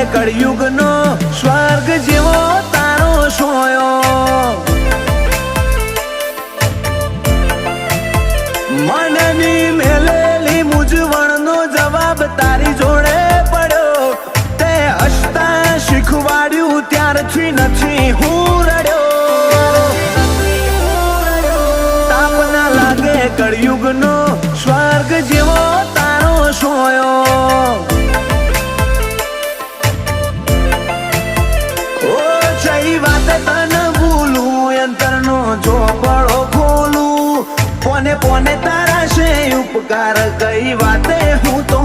કળિયુગનો સ્વર્ગ જેવો તારો સોયો મનની મેલેલી મૂંઝવણનો જવાબ તારી જોડે પડ્યો તે હસતા શીખવાડ્યું ત્યારથી નથી હું રડ્યો તાપ ના લાગે કળિયુગનો સ્વર્ગ જેવો તારો સોયો વાત તને ભૂલું યંત્રનો ચોપડો ખોલું પોને પોને તારા છે ઉપકાર કઈ વાતે હું તો